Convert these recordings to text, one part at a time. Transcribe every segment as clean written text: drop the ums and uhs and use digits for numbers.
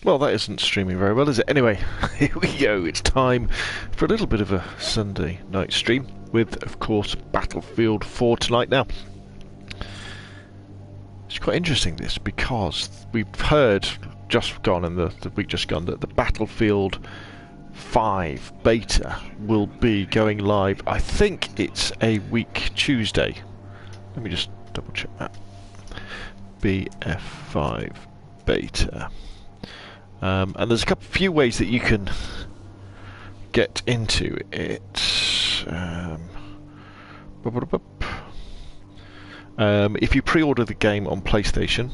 Well, that isn't streaming very well, is it? Anyway, here we go. It's time for a little bit of a Sunday night stream with, of course, Battlefield 4 tonight. Now, it's quite interesting this because we've heard just gone in the week just gone that the Battlefield 5 beta will be going live. I think it's a week Tuesday. Let me just double check that. BF5 beta. And there's a few ways that you can get into it. If you pre-order the game on PlayStation,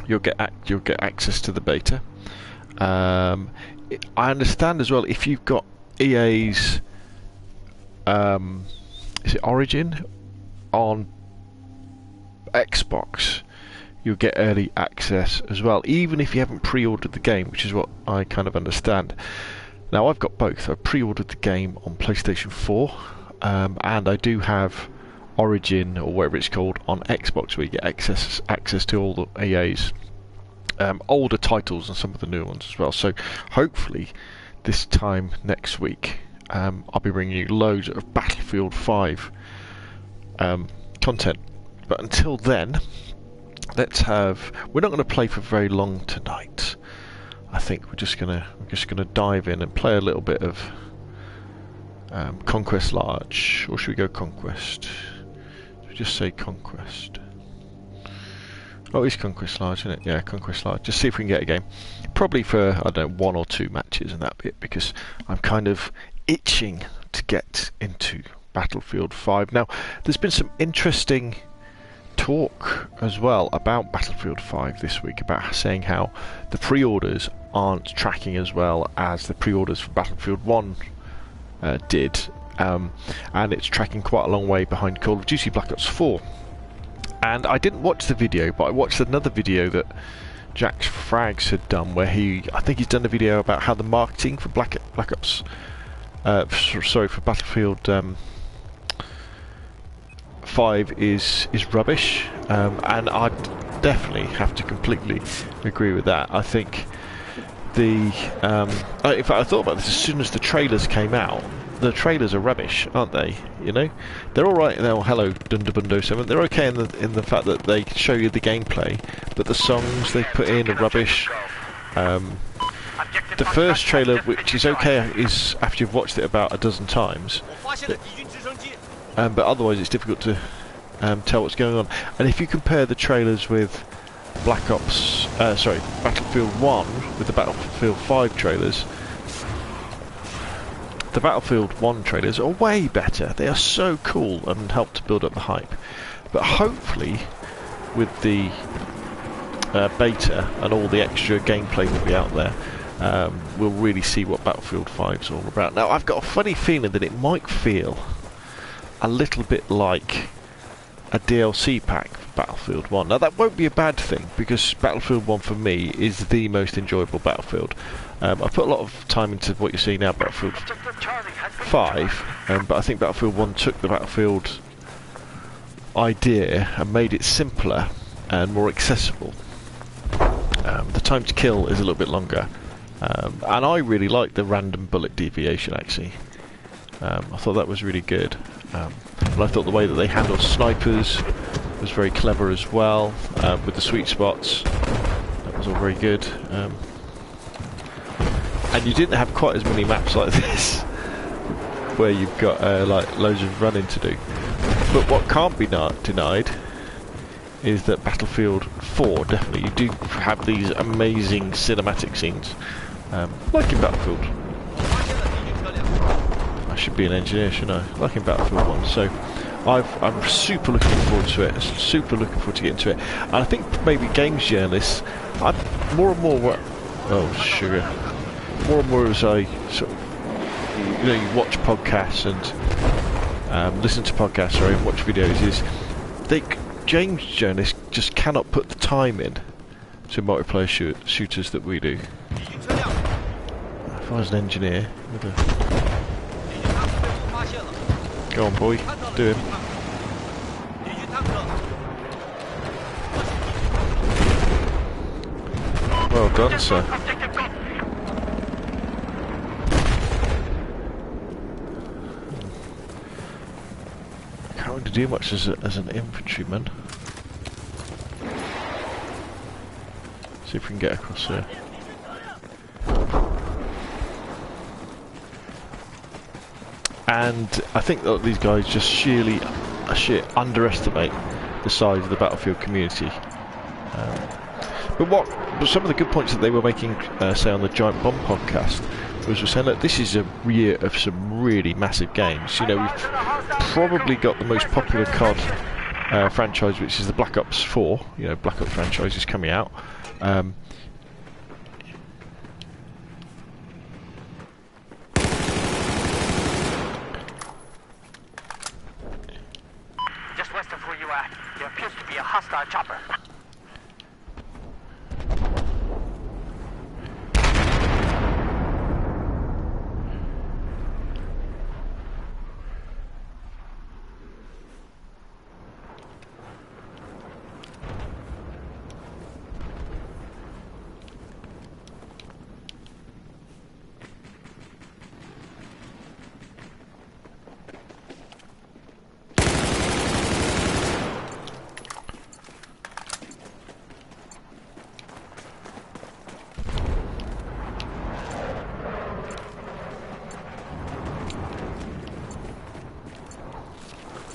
you'll get access to the beta. I understand as well if you've got EA's is it Origin on Xbox, you'll get early access as well, even if you haven't pre-ordered the game, which is what I kind of understand. Now, I've got both. I pre-ordered the game on PlayStation 4, and I do have Origin, or whatever it's called, on Xbox, where you get access to all the EA's older titles and some of the new ones as well. So, hopefully, this time next week, I'll be bringing you loads of Battlefield 5 content. But until then, we're not going to play for very long tonight. I think we're just gonna dive in and play a little bit of Conquest Large, or should we go Conquest? Should we just say Conquest? Oh, it's Conquest Large, isn't it? Yeah, Conquest Large. Just see if we can get a game. Probably for, I don't know, 1 or 2 matches and that bit, because I'm kind of itching to get into Battlefield 5. Now, there's been some interesting talk as well about Battlefield 5 this week, about saying how the pre-orders aren't tracking as well as the pre-orders for Battlefield 1 did, and it's tracking quite a long way behind Call of Duty Black Ops 4. And I didn't watch the video, but I watched another video that Jack Frags had done, where I think he's done a video about how the marketing for for Battlefield 5 is rubbish, and I definitely have to completely agree with that. I think in fact, I thought about this as soon as the trailers came out. The trailers are rubbish, aren't they? You know, they're all right. Oh, hello, Dunderbundo 7. They're okay in the fact that they show you the gameplay, but the songs they put in are rubbish. The first trailer, which is okay, is after you've watched it about a dozen times. But otherwise it's difficult to tell what's going on. And if you compare the trailers with Battlefield 1 with the Battlefield 5 trailers, the Battlefield 1 trailers are way better. They are so cool and help to build up the hype. But hopefully, with the beta and all the extra gameplay that will be out there, we'll really see what Battlefield 5 is all about. Now, I've got a funny feeling that it might feel a little bit like a DLC pack for Battlefield 1. Now, that won't be a bad thing, because Battlefield 1 for me is the most enjoyable Battlefield. I've put a lot of time into what you see now, Battlefield 5, but I think Battlefield 1 took the Battlefield idea and made it simpler and more accessible. The time to kill is a little bit longer, and I really like the random bullet deviation, actually. I thought that was really good. And I thought the way that they handled snipers was very clever as well, with the sweet spots. That was all very good. And you didn't have quite as many maps like this, where you've got like loads of running to do. But what can't be denied is that Battlefield 4, definitely, you do have these amazing cinematic scenes, like in Battlefield. I should be an engineer, shouldn't I? Like in Battlefield 1. So I'm super looking forward to it. Super looking forward to getting to it. And I think maybe games journalists, more and more. Oh, sugar. More and more as I sort of, you watch podcasts and listen to podcasts or even watch videos, is games journalists just cannot put the time in to multiplayer shooters that we do. If I was an engineer, go on, boy, do it. Well done, sir. Can't really do much as an infantryman. See if we can get across here. And I think that these guys just sheerly underestimate the size of the battlefield community. But some of the good points that they were making, say on the Giant Bomb podcast, was saying that this is a year of some really massive games. You know, we've probably got the most popular COD franchise, which is the Black Ops 4. You know, Black Ops franchise is coming out. Just west of where you are, there appears to be a hostile chopper.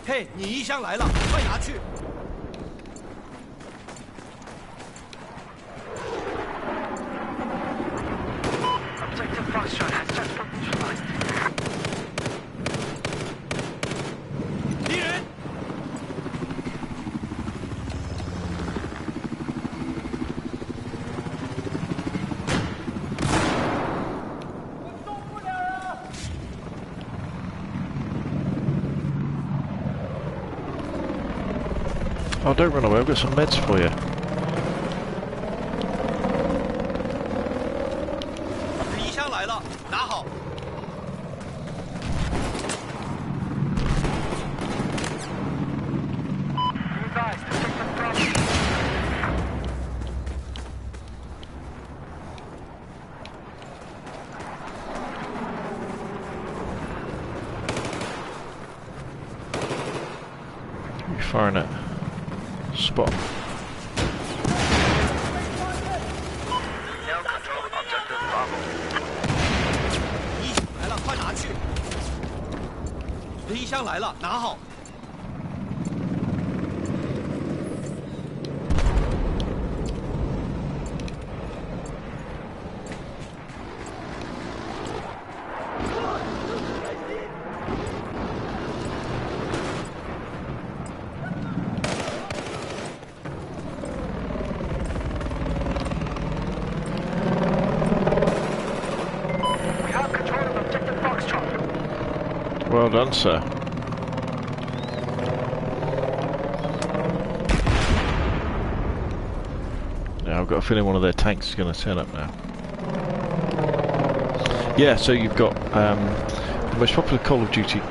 嘿，你衣箱来了，快拿去！敌人！Oh, don't run away, I've got some meds for you. 衣箱来了，拿好。You're firing at spot.衣箱来了，快拿去！衣箱来了，拿好。Well done, sir. Now I've got a feeling one of their tanks is going to turn up now. Yeah, so you've got the most popular Call of Duty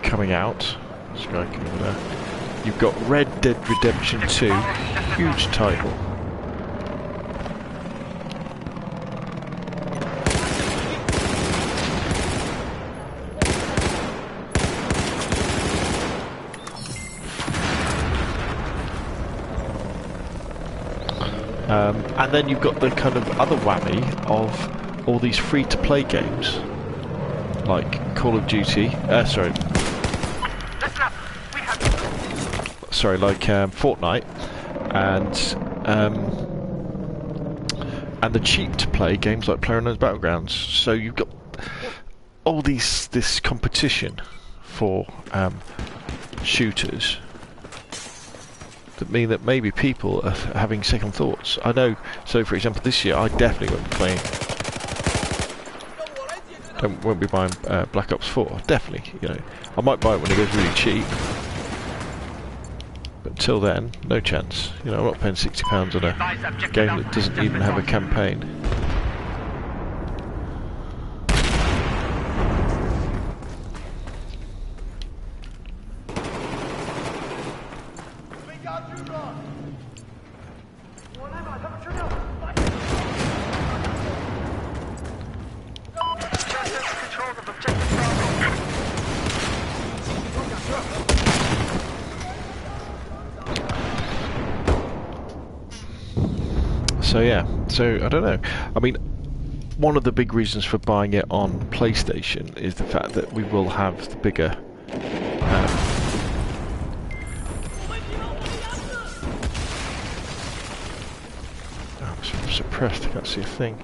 coming out. Striking over there. You've got Red Dead Redemption 2, huge title. And then you've got the kind of other whammy of all these free-to-play games, like Call of Duty. Sorry, like Fortnite, and the cheap-to-play games like PlayerUnknown's Battlegrounds. So you've got all this competition for shooters. That mean that maybe people are having second thoughts. I know, so for example this year I definitely won't be playing, won't be buying Black Ops 4, definitely, you know. I might buy it when it goes really cheap, but until then, no chance. You know, I'm not paying £60 on a game that doesn't even have a campaign. So yeah, so I don't know. I mean, one of the big reasons for buying it on PlayStation is the fact that we will have the bigger. Oh, I'm suppressed. I can't see a thing.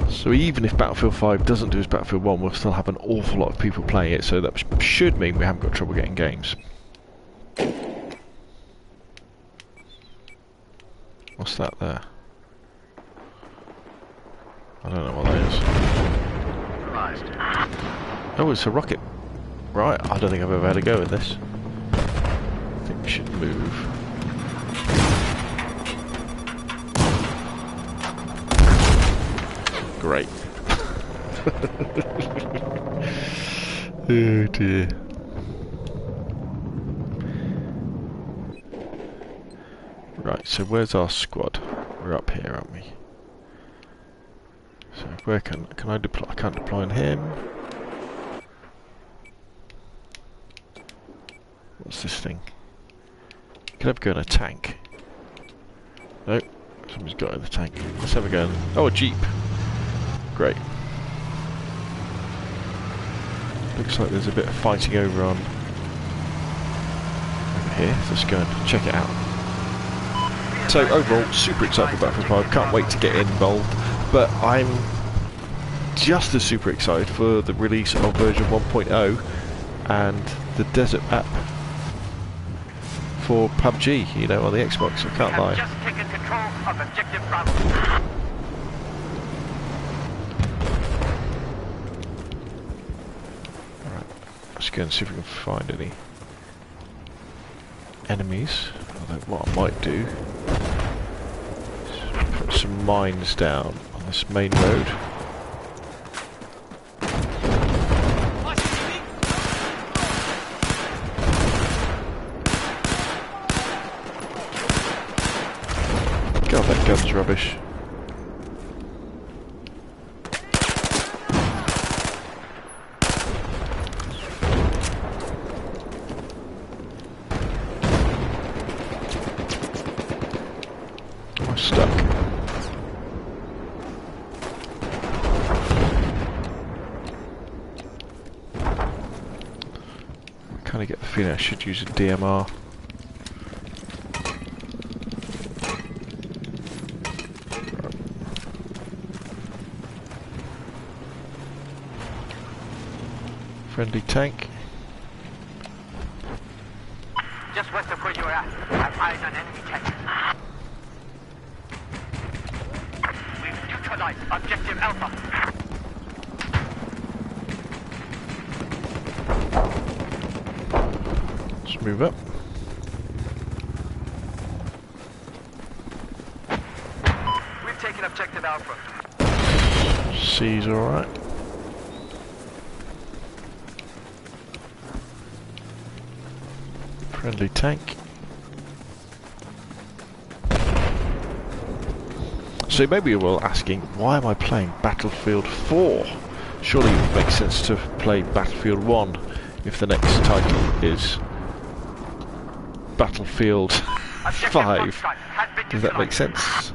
So even if Battlefield 5 doesn't do as Battlefield 1, we'll still have an awful lot of people playing it, so that should mean we haven't got trouble getting games. What's that there? I don't know what that is. Oh, it's a rocket. Right, I don't think I've ever had a go with this. I think we should move. Great. Oh dear. Right, so where's our squad? We're up here, aren't we? So where can I deploy? I can't deploy on him. What's this thing? Can I go in a tank? Nope. Somebody's got in the tank. Let's have a go. Oh, a jeep. Great. Looks like there's a bit of fighting over here. Let's go and check it out. So overall, super excited for Battlefield 5. Can't wait to get involved. But I'm just as super excited for the release of version 1.0 and the desert map for PUBG, you know, on the Xbox. I can't lie. Just taken control of objective Bravo. Let's go and see if we can find any enemies. Although what I might do is put some mines down on this main road. God, that gun's rubbish. Stuck. I kind of get the feeling I should use a DMR. Friendly tank. Just west of where you're at, I have eyes on enemy tank. We've neutralized objective Alpha. Let's move up. We've taken objective Alpha. C's alright. Friendly tank. So maybe you're all asking, why am I playing Battlefield 4? Surely it would make sense to play Battlefield 1 if the next title is Battlefield 5. Does that make sense?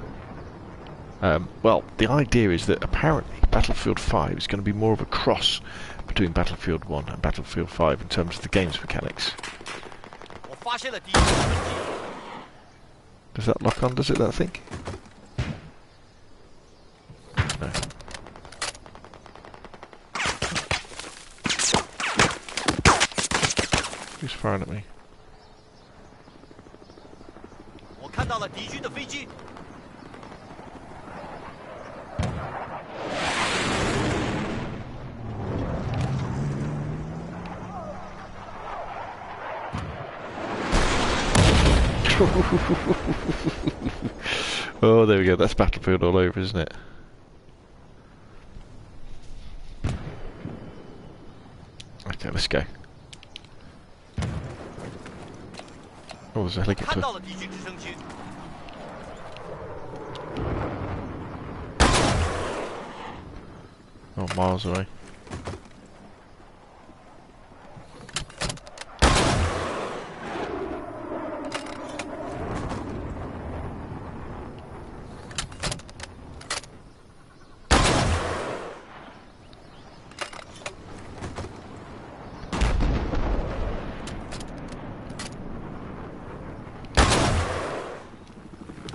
Well, the idea is that apparently Battlefield 5 is going to be more of a cross between Battlefield 1 and Battlefield 5 in terms of the game's mechanics. Does that lock on, does it, that thing? No. Who's firing at me? Oh, there we go. That's Battlefield all over, isn't it? Okay, let's go. Oh, there's a helicopter. Oh, miles away.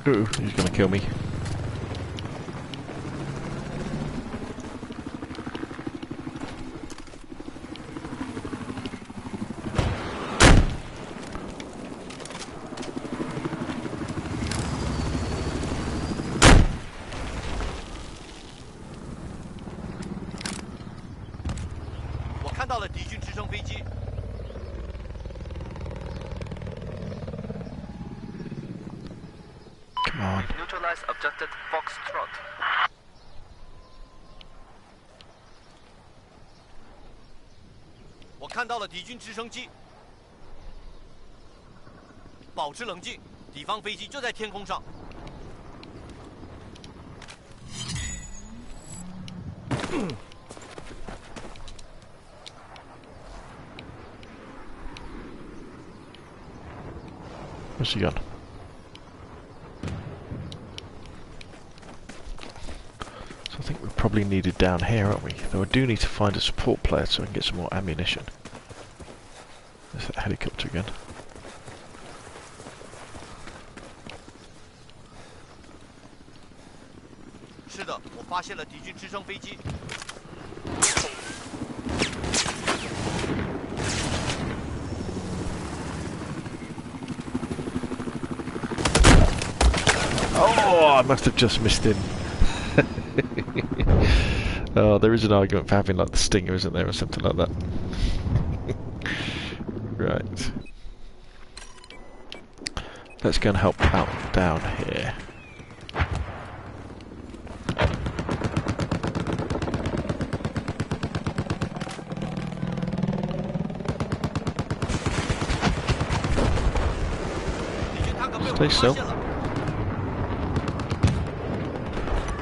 Ooh, he's gonna kill me. Come on. Neutralize objective Foxtrot. 我看到了敌军直升机，保持冷静，敌方飞机就在天空上。Where's he gone? So I think we're probably needed down here, aren't we? Though I do need to find a support player so I can get some more ammunition. There's that helicopter again. 是的，我发现了敌军直升飞机。 Oh, I must have just missed him. Oh, there is an argument for having like the Stinger, isn't there, or something like that. Right. Let's go and help out down here. Stay still.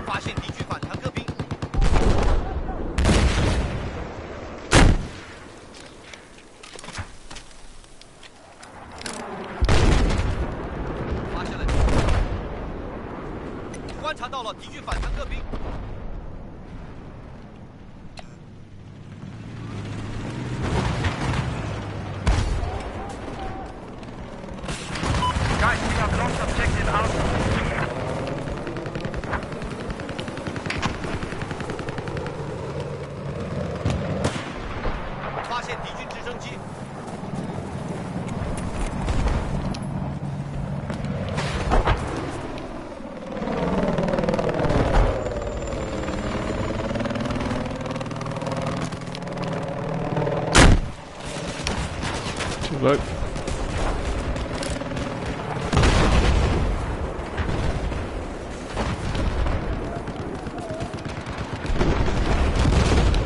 发现敌军反坦克兵。发现了，观察到了敌军反坦克兵。 Guys, we have lost objective Alpha. 发现敌军直升机。 Too low.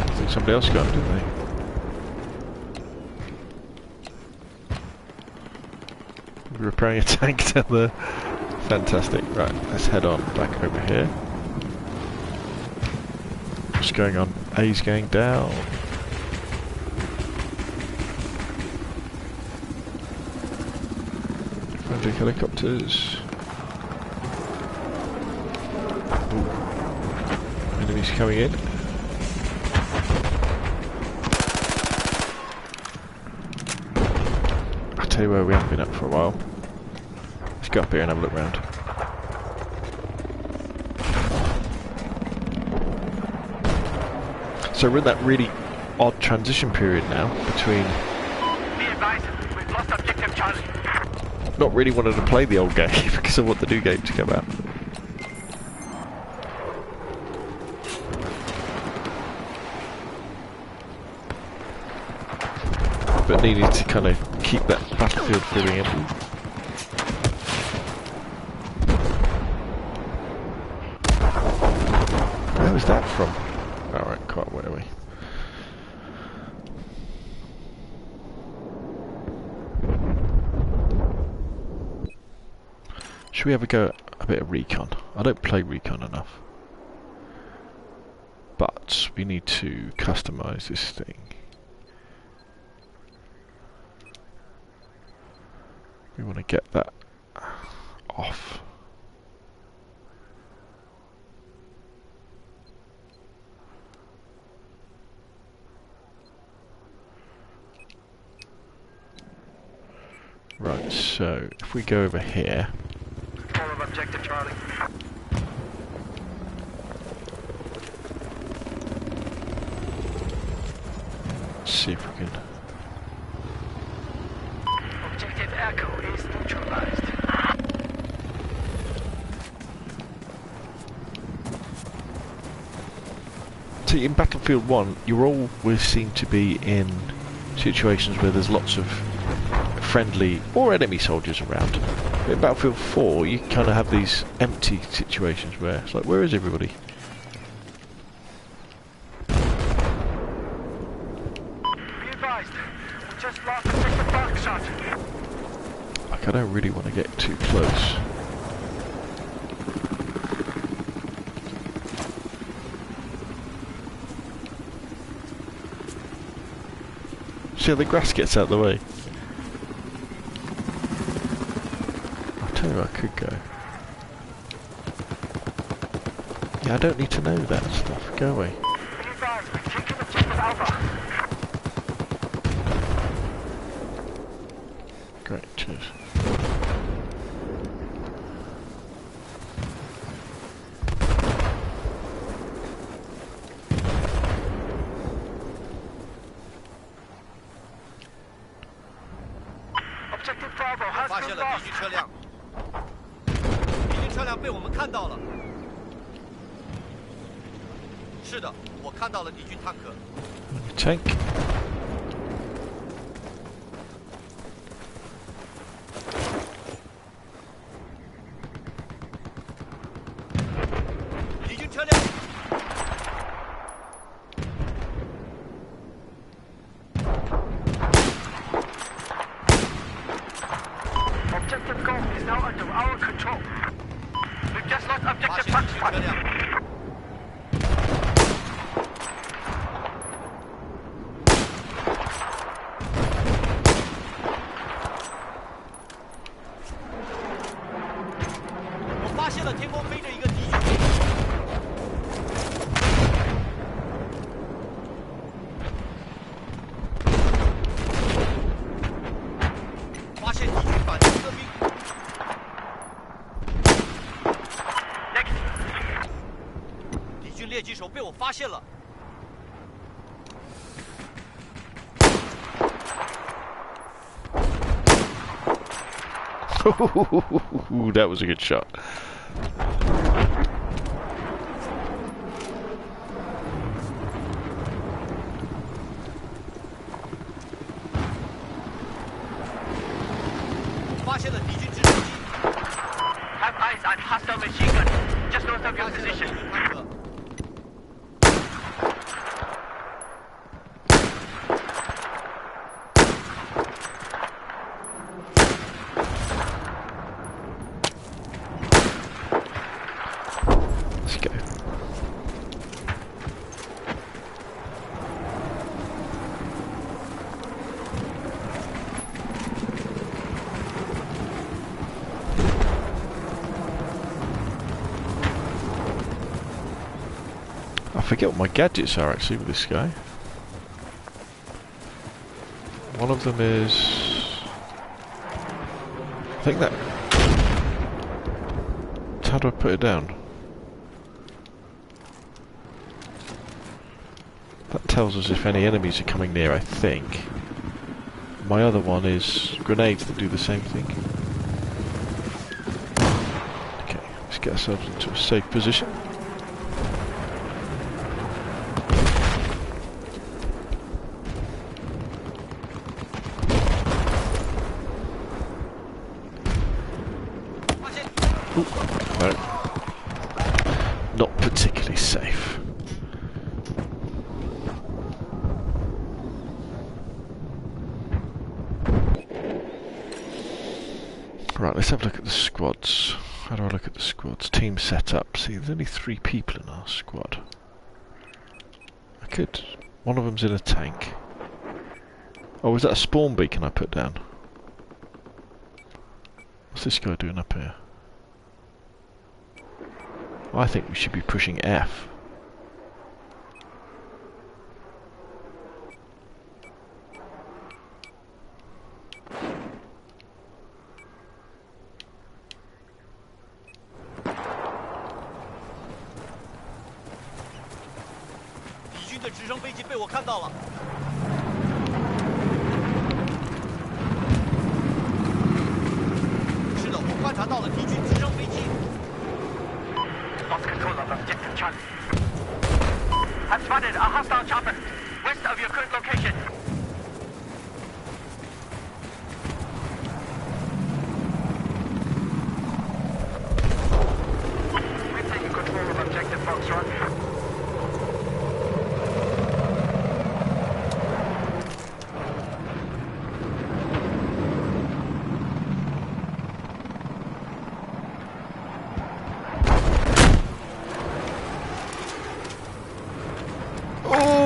I think somebody else got him, didn't they? We're repairing a tank down there. Fantastic. Right, let's head on back over here. What's going on? A's going down. Friendly helicopters. Ooh. Enemies coming in. I'll tell you where we haven't been up for a while. Let's go up here and have a look round. So we're in that really odd transition period now between Be advised, we've lost objective Charlie. not really wanting to play the old game because I want the new game to come out. But needing to kind of keep that battlefield feeling in. Where was that from? Alright, quite where are we? Should we ever go a bit of recon? I don't play recon enough. But we need to customize this thing. We want to get that off. Right, so if we go over here, All of us objective, Charlie. Let's see if we can. Objective Echo is neutralized. See, in Battlefield 1, you always seem to be in situations where there's lots of friendly or enemy soldiers around. But in Battlefield 4, you kind of have these empty situations where it's like, where is everybody? Be advised, we just lost objective bark shot. Like, I don't really want to get too close. See how the grass gets out of the way? I'll tell you where I could go. Yeah, I don't need to know that stuff. Go away. Be advised, we've taken objective Alpha. Great, cheers. Objective Bravo 我 has 发现 been 了敌 lost. 军车辆，敌军车辆被我们看到了。是的，我看到了敌军坦克。 Tank. 敌军车辆， Objective Go is now under our control. We've just lost 发 objective 现 Fox 敌军 Spot. 车辆。 我发现了天空飞着一个敌军飞机，发现敌军反坦克兵， Next, 敌军猎击手被我发现了。 Ooh, that was a good shot. have eyes on hostile machine gun just north of your position. 坦克。 Let's go. I forget what my gadgets are actually with this guy. One of them is... I think that... How do I put it down? That tells us if any enemies are coming near, I think. My other one is grenades that do the same thing. Okay, let's get ourselves into a safe position. Ooh, no. Not particularly safe. Right, let's have a look at the squads. How do I look at the squads? Team setup. See, there's only 3 people in our squad. I could... One of them's in a tank. Oh, was that a spawn beacon I put down? What's this guy doing up here? I think we should be pushing F. 队直升飞机被我看到了。是的，我观察到了敌军直升飞机。Lost control of objective Charlie. I've spotted a hostile chopper west of your current location. We're taking control of objective Foxtrot.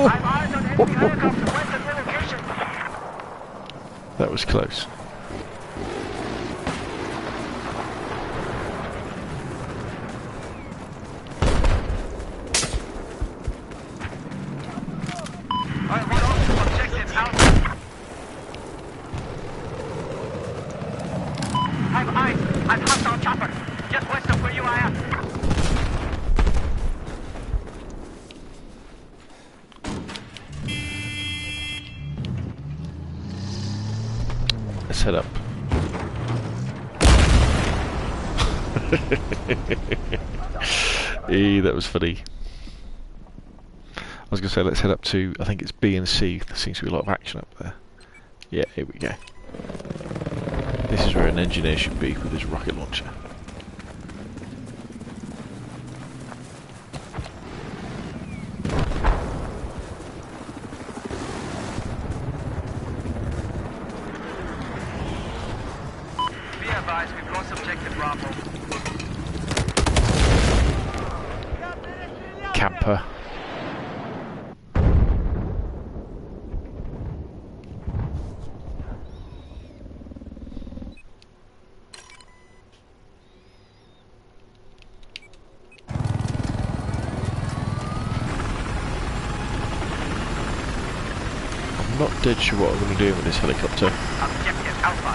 I've eyes on enemy helicopter west of your location. That was close. Alright, we're on to objective Alpha. Have eyes. I've hostile chopper just west of where you are at. Let's head up. That was funny. I was going to say let's head up to, I think it's B and C. There seems to be a lot of action up there. Yeah, here we go. This is where an engineer should be with his rocket launcher. Be advised, we've lost objective Bravo. Camper. I'm not dead sure what I'm going to do with this helicopter. Objective Alpha.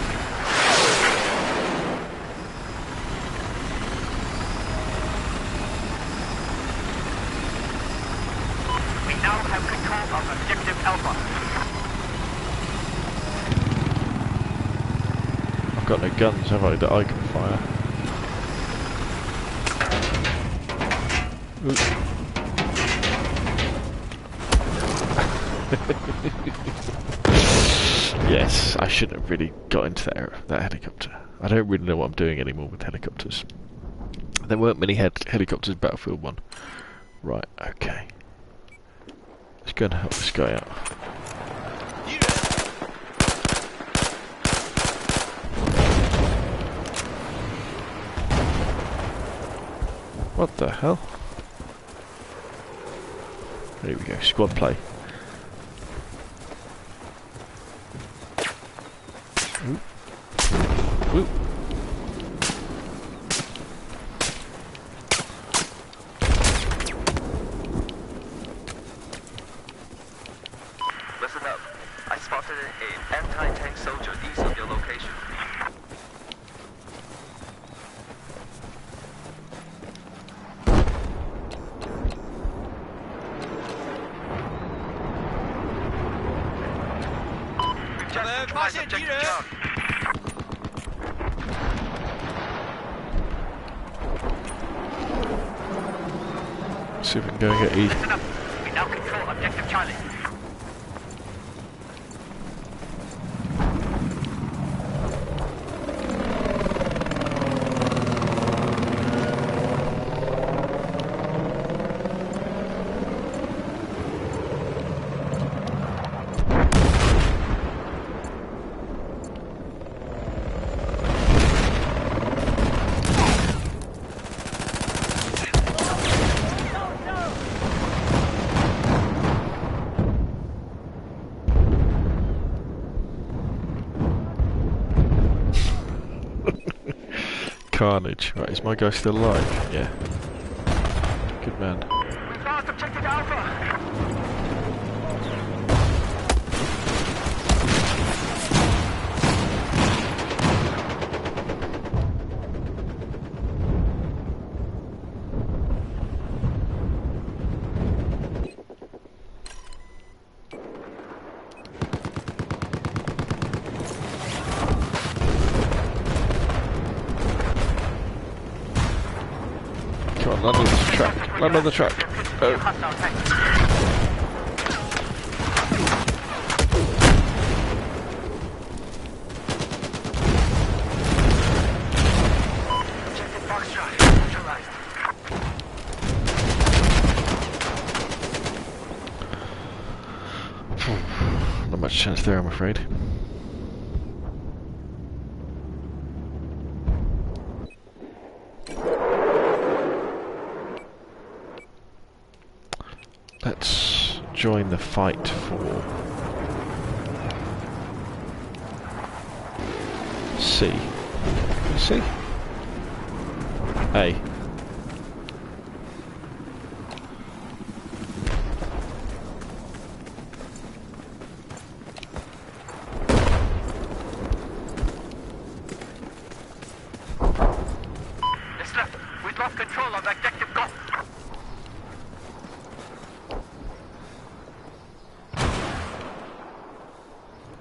We now have control of objective Alpha. I've got no guns, have I, that I can fire? Ooh. Yes, I shouldn't have really got into that helicopter. I don't really know what I'm doing anymore with helicopters. There weren't many helicopters in Battlefield 1. Right, okay. Let's go and help this guy out. What the hell? There we go, squad play. Ooh. Ooh. Listen up. I spotted an anti-tank soldier east of your location. See if we can go and get E. Listen up. We now control objective Charlie. Carnage. Right, is my guy still alive? Yeah. Good man. We've lost objective Alpha. Come on, land on the track. Land on the track. Oh. Hostile tank. Objective box drive neutralized. Not much chance there, I'm afraid. Let's join the fight for C. C? A. It's left. We've lost control of objective Golf.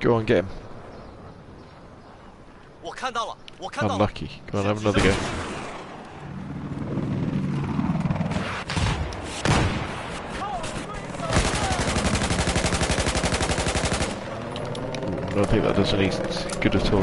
Go on, get him. 我看到了，我看到了。 Unlucky. Go on, have another go. I don't think that does any good at all.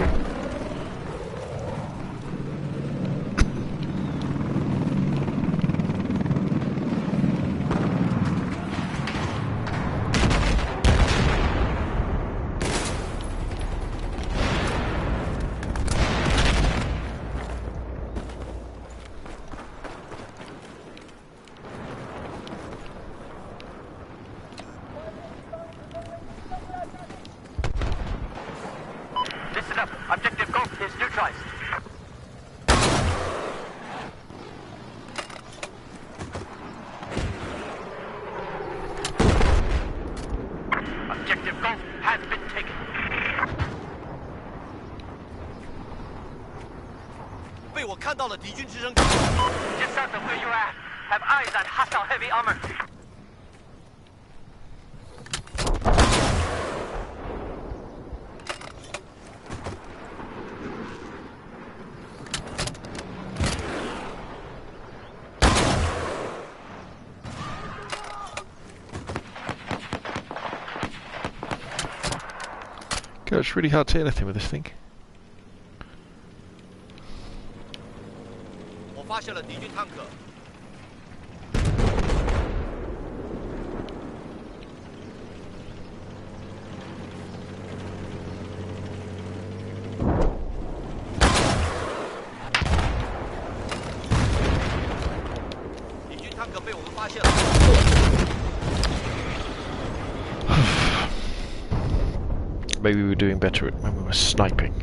Listen up. Objective Golf is neutralized. Objective Golf has been taken. 被我看到了敌军直升机。 Just south of where you're at. Have eyes on hostile heavy armor. God, it's really hard to hit anything with this thing. 我发现了敌军坦克。 敌军坦克被我们发现了。 Maybe we were doing better when we were sniping.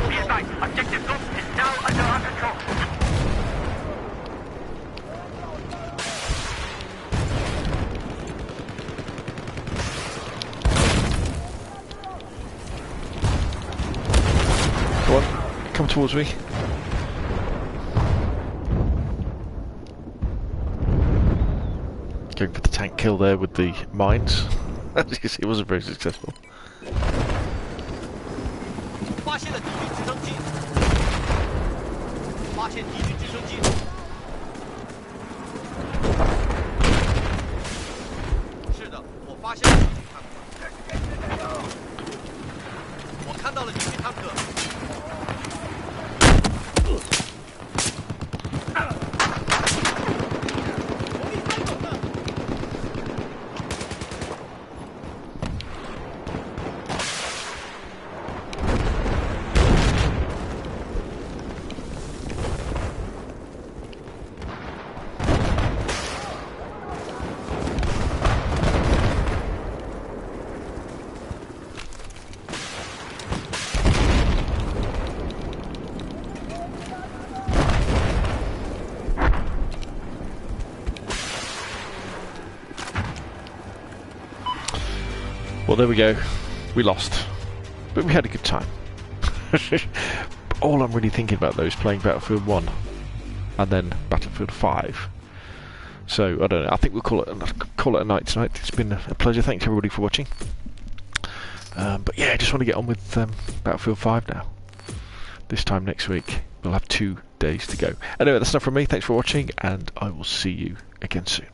Be advised. Objective Golf is now under our control. Go on, come towards me. Going for the tank kill there with the mines. As you can see, it wasn't very successful. 发现了敌军直升机。发现敌军直升机。是的，我发现了敌军坦克。我看到了敌军坦克。 Go Well, there we go. We lost. But we had a good time. All I'm really thinking about, though, is playing Battlefield 1. And then Battlefield 5. So, I don't know. I think we'll call it a night tonight. It's been a pleasure. Thanks, everybody, for watching. But yeah, I just want to get on with Battlefield 5 now. This time next week. We'll have 2 days to go. Anyway, that's enough from me. Thanks for watching, and I will see you again soon.